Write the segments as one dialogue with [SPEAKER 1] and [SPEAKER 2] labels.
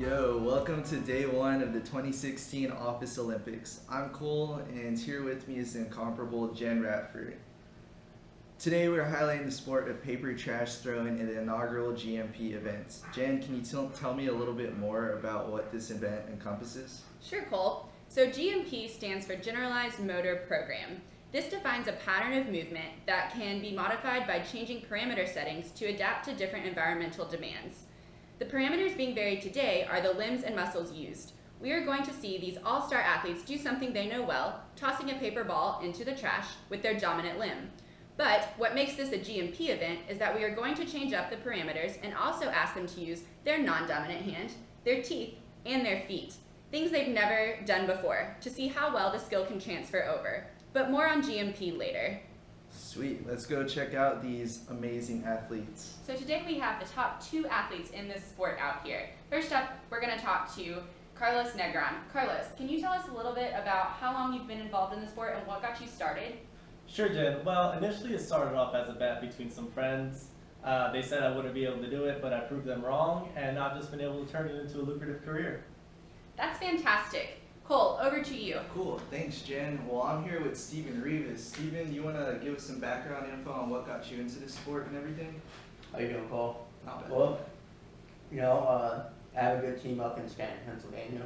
[SPEAKER 1] Yo, welcome to day one of the 2016 Office Olympics. I'm Cole, and here with me is the incomparable Jen Ratford. Today we're highlighting the sport of paper trash throwing in the inaugural GMP event. Jen, can you tell me a little bit more about what this event encompasses?
[SPEAKER 2] Sure, Cole. So GMP stands for Generalized Motor Program. This defines a pattern of movement that can be modified by changing parameter settings to adapt to different environmental demands. The parameters being varied today are the limbs and muscles used. We are going to see these all-star athletes do something they know well, tossing a paper ball into the trash with their dominant limb. But what makes this a GMP event is that we are going to change up the parameters and also ask them to use their non-dominant hand, their teeth, and their feet, things they've never done before, to see how well the skill can transfer over. But more on GMP later.
[SPEAKER 1] Sweet, let's go check out these amazing athletes.
[SPEAKER 2] So today we have the top two athletes in this sport out here. First up, we're going to talk to Carlos Negron. Carlos, can you tell us a little bit about how long you've been involved in the sport and what got you started?
[SPEAKER 3] Sure, Jen. Well, initially it started off as a bet between some friends. They said I wouldn't be able to do it, but I proved them wrong, and I've just been able to turn it into a lucrative career.
[SPEAKER 2] That's fantastic. Cole, over to you.
[SPEAKER 1] Cool, thanks Jen. Well, I'm here with Steven Rivas. Steven, do you want to give us some background info on what got you into this sport and everything?
[SPEAKER 4] How you doing, Cole?
[SPEAKER 1] Not bad.
[SPEAKER 4] Well, I have a good team up in Scranton, Pennsylvania,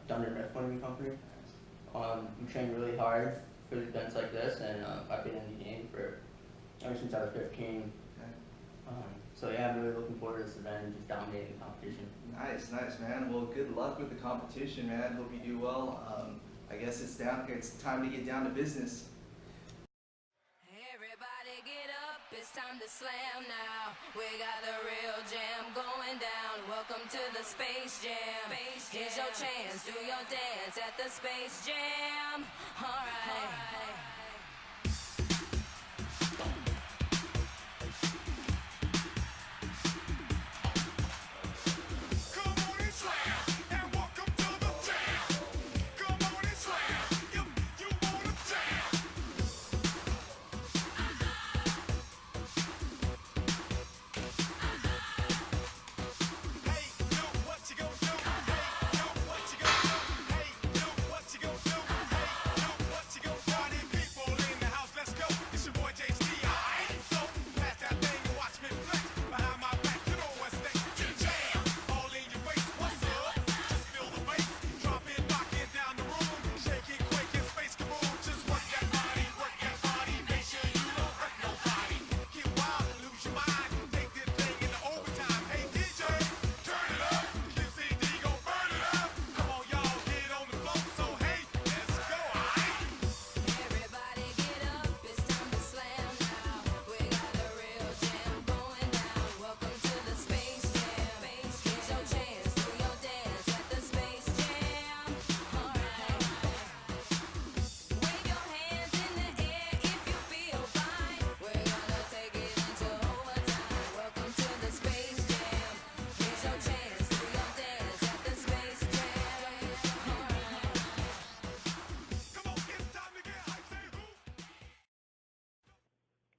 [SPEAKER 4] Thunder Myth Swimming Company. We train really hard for events like this, and I've been in the game for ever since I was 15. So yeah, I'm really looking forward to this event and just dominating the competition.
[SPEAKER 1] Nice, man. Well, good luck with the competition, man. Hope you do well. I guess it's time to get down to business.
[SPEAKER 5] Everybody get up, it's time to slam now. We got the real jam going down. Welcome to the Space Jam. Here's your chance, do your dance at the Space Jam. Alright.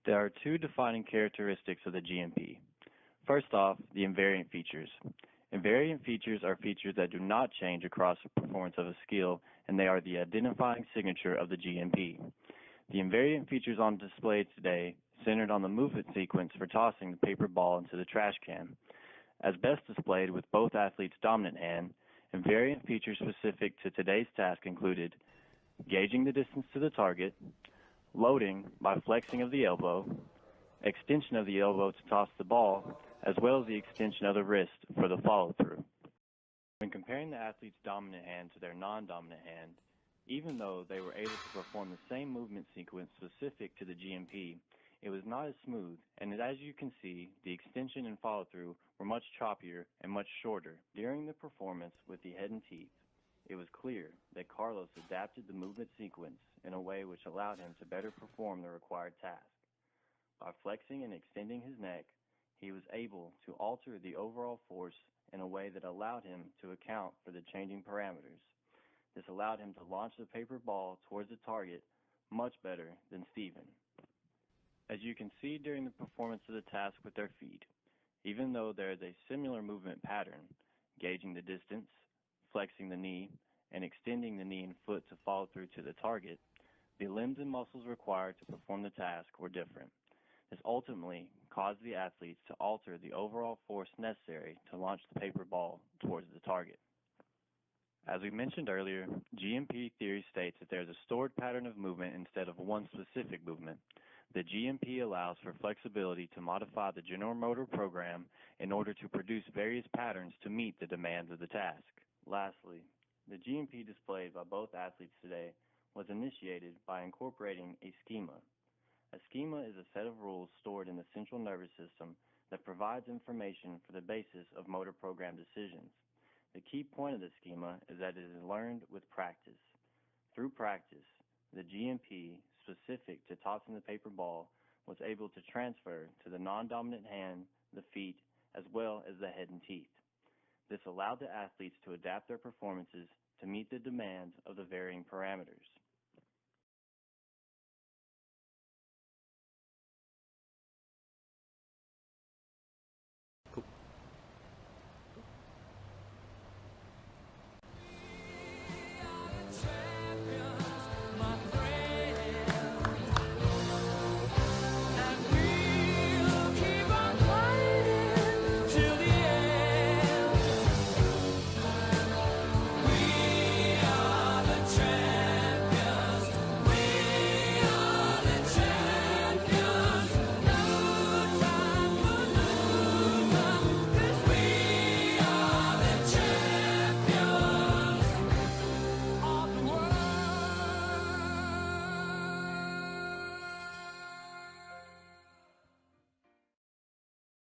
[SPEAKER 6] There are two defining characteristics of the GMP. First off, the invariant features. Invariant features are features that do not change across the performance of a skill, and they are the identifying signature of the GMP. The invariant features on display today centered on the movement sequence for tossing the paper ball into the trash can. As best displayed with both athletes' dominant hand, invariant features specific to today's task included gauging the distance to the target, loading by flexing of the elbow, extension of the elbow to toss the ball, as well as the extension of the wrist for the follow-through. When comparing the athlete's dominant hand to their non-dominant hand, even though they were able to perform the same movement sequence specific to the GMP, it was not as smooth, and as you can see, the extension and follow-through were much choppier and much shorter. During the performance with the head and teeth, it was clear that Carlos adapted the movement sequence in a way which allowed him to better perform the required task. By flexing and extending his neck, he was able to alter the overall force in a way that allowed him to account for the changing parameters. This allowed him to launch the paper ball towards the target much better than Steven. As you can see during the performance of the task with their feet, even though there is a similar movement pattern, gauging the distance, flexing the knee, and extending the knee and foot to follow through to the target, the limbs and muscles required to perform the task were different. This ultimately caused the athletes to alter the overall force necessary to launch the paper ball towards the target. As we mentioned earlier, GMP theory states that there is a stored pattern of movement instead of one specific movement. The GMP allows for flexibility to modify the general motor program in order to produce various patterns to meet the demands of the task. Lastly, the GMP displayed by both athletes today was initiated by incorporating a schema. A schema is a set of rules stored in the central nervous system that provides information for the basis of motor program decisions. The key point of the schema is that it is learned with practice. Through practice, the GMP, specific to tossing the paper ball, was able to transfer to the non-dominant hand, the feet, as well as the head and teeth. This allowed the athletes to adapt their performances to meet the demands of the varying parameters.